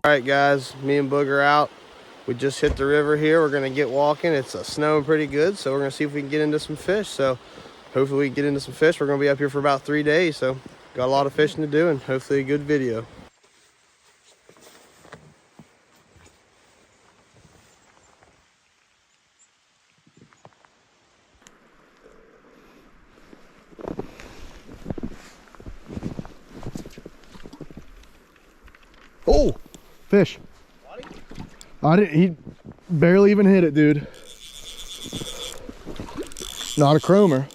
All right, guys, me and Booger out. We just hit the river here. We're gonna get walking. It's snowing pretty good, so we're gonna see if we can get into some fish. So hopefully we can get into some fish. We're gonna be up here for about 3 days, so got a lot of fishing to do and hopefully a good video. Oh, fish. He barely even hit it, dude. Not a chromer.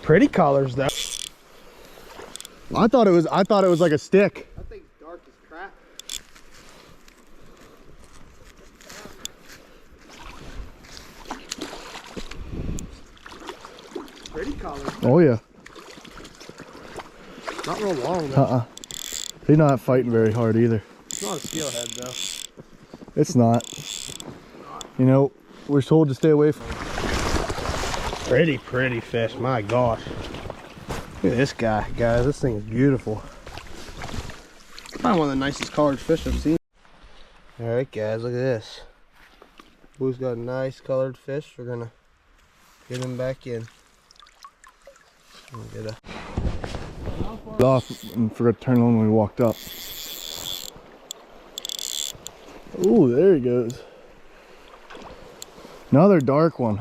Pretty colors though. I thought it was like a stick. That thing's dark as crap. Pretty colors. Oh yeah. Not real long though. He's not fighting very hard either. It's not a steelhead though. It's not. You know, we're told to stay away from it. Pretty fish, my gosh. Look at this guy, guys. This thing is beautiful. Probably one of the nicest colored fish I've seen. All right, guys, look at this. Blue's got a nice colored fish. We're gonna get him back in. Get a Off and forgot to turn on when we walked up. Oh, there he goes. Another dark one.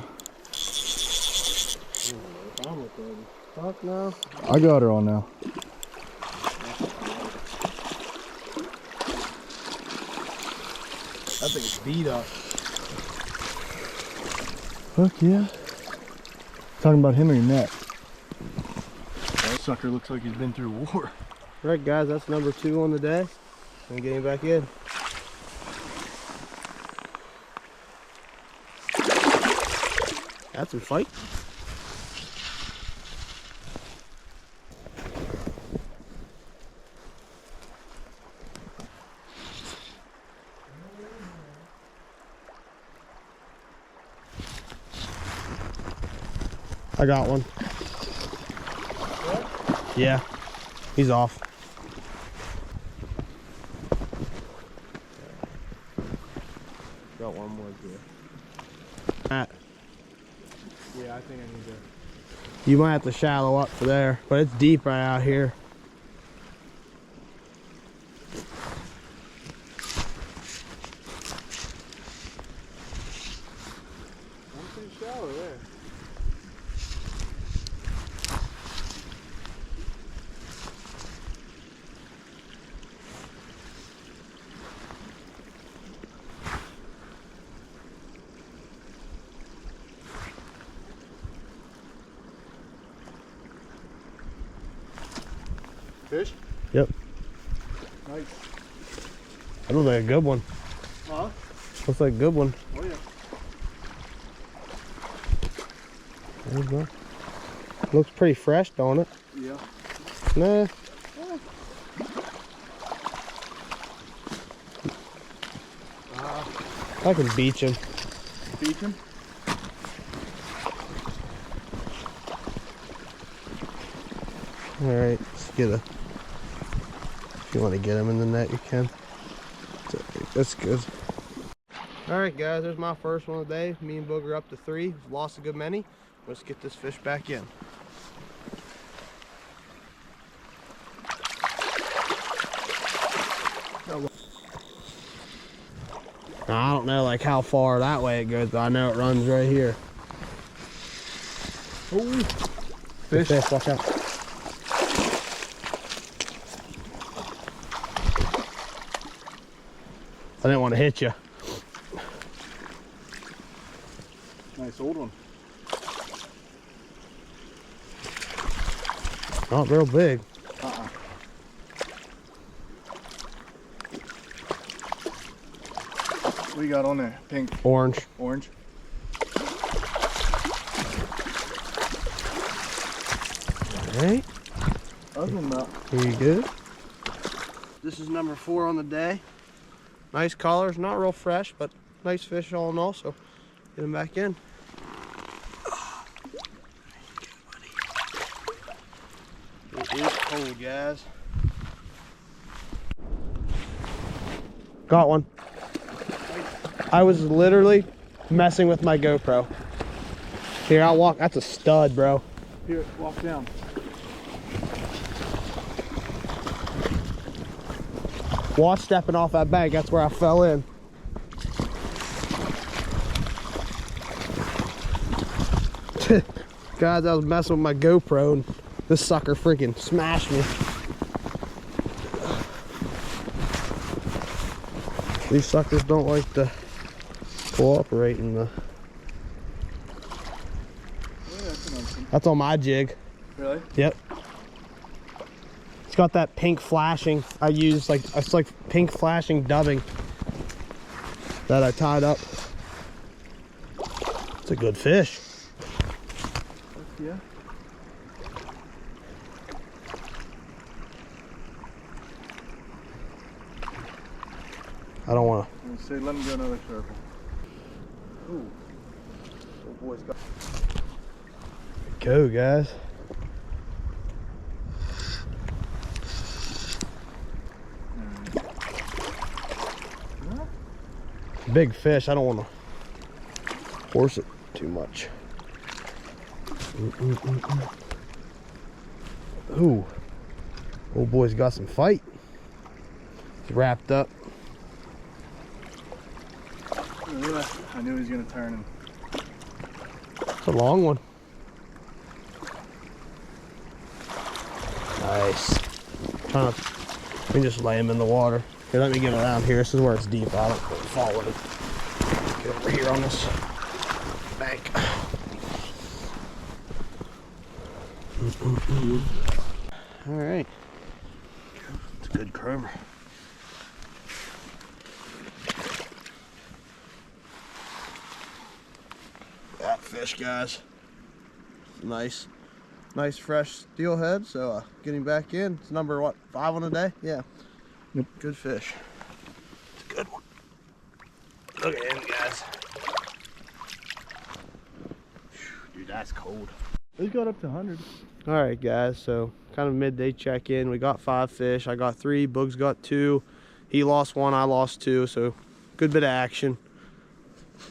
Fuck no. I got her on now. That thing's beat up. Fuck yeah. Talking about him or your net? That sucker looks like he's been through war. All right, guys, that's number 2 on the day. And getting back in. That's a fight. I got one. What? Yeah, he's off. Got one more here. Matt. Yeah, I think I need to. You might have to shallow up for there, but it's deep right out here. I'm pretty shallow there. Fish? Yep. Nice. That looks like a good one. Huh? Looks like a good one. Oh yeah. There you go. Looks pretty fresh, don't it? Yeah. Nah. I can beach him. Beach him? Alright, let's get a... If you want to get him in the net, you can. That's good. Alright, guys, there's my first one of the day. Me and Booger up to 3. We've lost a good many. Let's get this fish back in. I don't know like how far that way it goes, but I know it runs right here. Oh, fish. Fish, watch out. I didn't want to hit you. Nice old one. Not real big. What you got on there? Pink. Orange. Orange. Alright. Other than that. Here you go. This is number 4 on the day. Nice colors, not real fresh, but nice fish all in all, so get them back in. It is cold cold, guys. Got one. I was literally messing with my GoPro. Here, I'll walk. That's a stud, bro. Here, walk down. Watch stepping off that bank. That's where I fell in. Guys, I was messing with my GoPro and this sucker freaking smashed me. These suckers don't like to cooperate in the... Yeah, that's on my jig. really? Yep. It's got that pink flashing. I use like, it's like pink flashing dubbing that I tied up. It's a good fish. Yeah. I don't want Let's say, let him go another circle. to. Oh, boy's got. Go, guys. Big fish. I don't want to force it too much. Ooh. Old boy's got some fight. He's wrapped up. I knew he was going to turn him. It's a long one. Nice. Trying to, we can just lay him in the water. Here, let me get around here. This is where it's deep. I don't fall in. Get over here on this bank. All right. It's a good chrommer. That fish, guys. Nice fresh steelhead. So getting back in. It's number what, 5 on a day? Yeah. Yep. Good fish. It's a good one. Look at him, guys. Dude, that's cold. It got up to 100. All right, guys. So kind of midday check-in. We got 5 fish. I got 3. Boog's got 2. He lost 1. I lost 2. So good bit of action.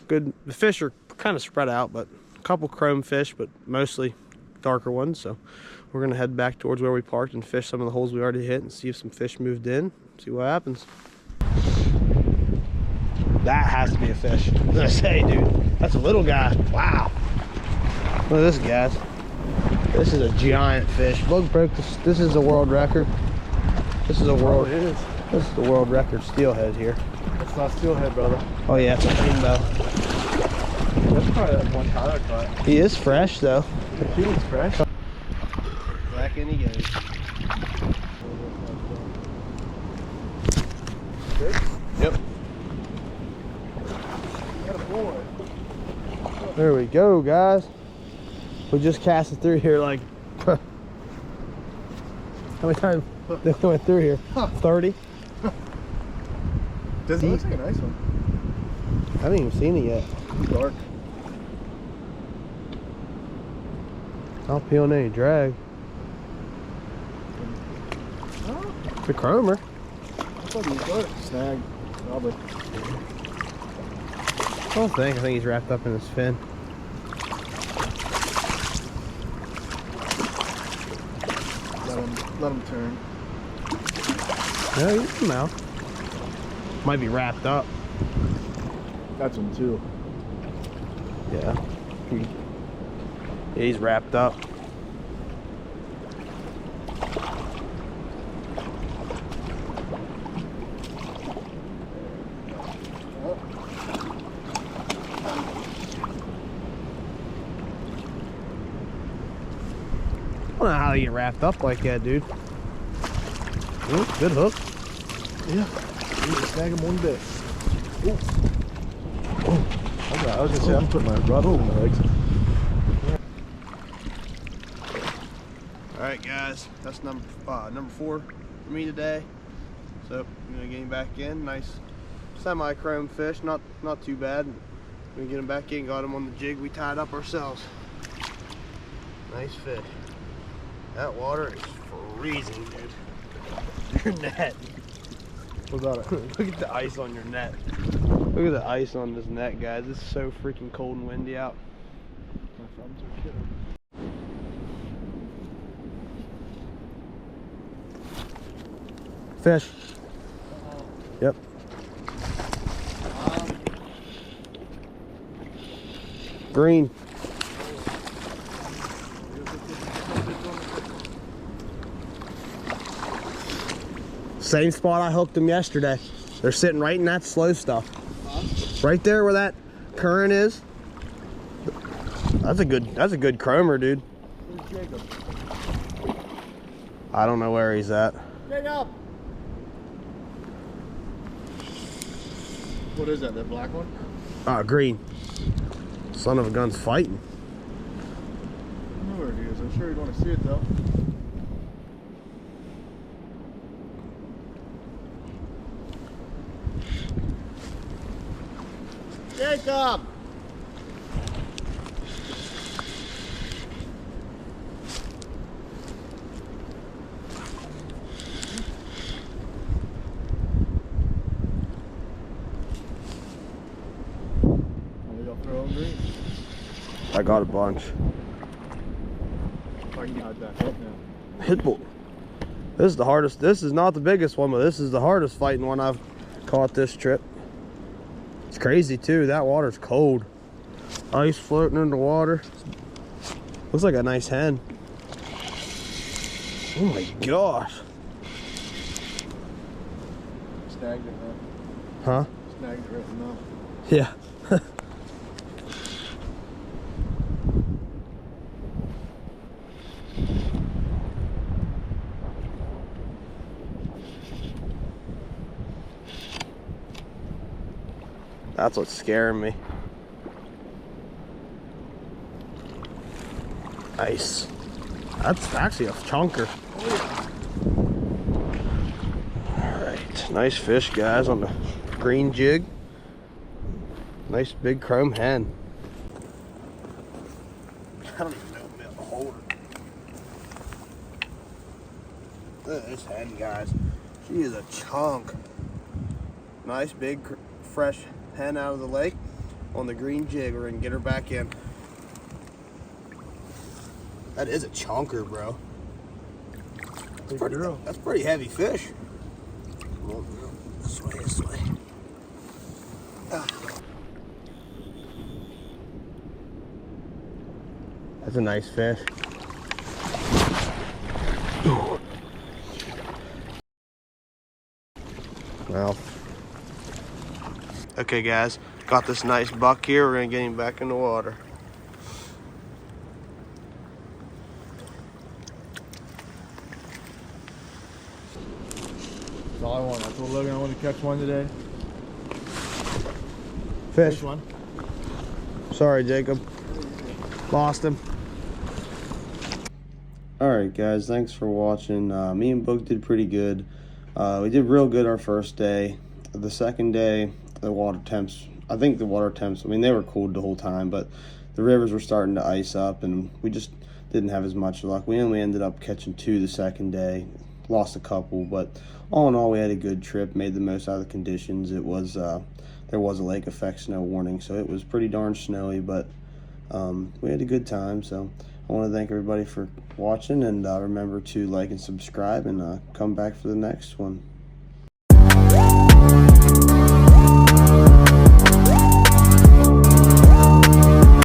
Good. The fish are kind of spread out, but a couple chrome fish, but mostly darker ones. So we're gonna head back towards where we parked and fish some of the holes we already hit and see if some fish moved in. See what happens. That has to be a fish. I was gonna say, dude, that's a little guy. Wow. Look at this, guys. This is a giant fish. Boog broke this. This is a world record. This is a world. Oh, it is. This is the world record steelhead here. It's not steelhead, brother. Oh yeah, it's a rainbow. That's probably that one Tyler caught. He is fresh though. He looks fresh. Back in he goes. Good? Yep. Got a boy. There we go, guys. We just cast it through here like how many times they went through here? 30. Does it look like a nice one? I haven't even seen it yet. It's dark. Not feeling any drag. Oh, It's a chromer. I thought he was dark. Snag. Probably. I don't think. I think he's wrapped up in his fin. Let him turn. No, he's come out. Might be wrapped up. That's one too. Yeah. Yeah, he's wrapped up. I don't know how you get wrapped up like that, dude. Ooh, good hook. Yeah. You can snag him one bit. Ooh. Oh. Okay, I was gonna say I'm putting my rod over my legs. All right, guys, that's number 4 for me today. So I'm gonna get him back in. Nice semi-chrome fish, not too bad. We get him back in. Got him on the jig we tied up ourselves. Nice fish. That water is freezing, dude. Your net. What about it? Look at the ice on your net. Look at the ice on this net, guys. It's so freaking cold and windy out. My thumbs are killing. Fish. Yep. Green. Same spot I hooked them yesterday. They're sitting right in that slow stuff. Right there where that current is. That's a good chromer, dude. Where's Jacob? I don't know where he's at. Jacob! What is that black one? Green. Son of a gun's fighting. I don't know where he is. I'm sure you'd want to see it though. Jacob! I got a bunch. If I can get that hook now. Hit bull. This is the hardest. This is not the biggest one, but this is the hardest fighting one I've caught this trip. It's crazy too. That water's cold. Ice floating in the water. Looks like a nice hen. Oh my gosh. Snagged it, huh? Snagged it right in the mouth. Yeah. That's what's scaring me. Nice. That's actually a chunker. Alright, nice fish, guys, on the green jig. Nice big chrome hen. I don't even know if I'm able to hold her. Look at this hen, guys. She is a chunk. Nice big fresh hen out of the lake on the green jig. We're gonna get her back in. That is a chunker, bro. That's pretty heavy fish. Come on, bro. This way, this way. Ah. That's a nice fish. Ooh. Well. Okay guys, got this nice buck here. We're gonna get him back in the water. That's all I want. I told Logan I wanted to catch one today. Fish. One. Sorry, Jacob. Lost him. Alright guys, thanks for watching. Me and Boog did pretty good. We did real good our first day. The second day, the water temps, I mean, they were cold the whole time, but the rivers were starting to ice up and we just didn't have as much luck. We only ended up catching 2 the second day, lost a couple, but all in all, we had a good trip, made the most out of the conditions. It was, there was a lake effect snow warning, so it was pretty darn snowy, but we had a good time. So I want to thank everybody for watching, and remember to like and subscribe, and come back for the next one.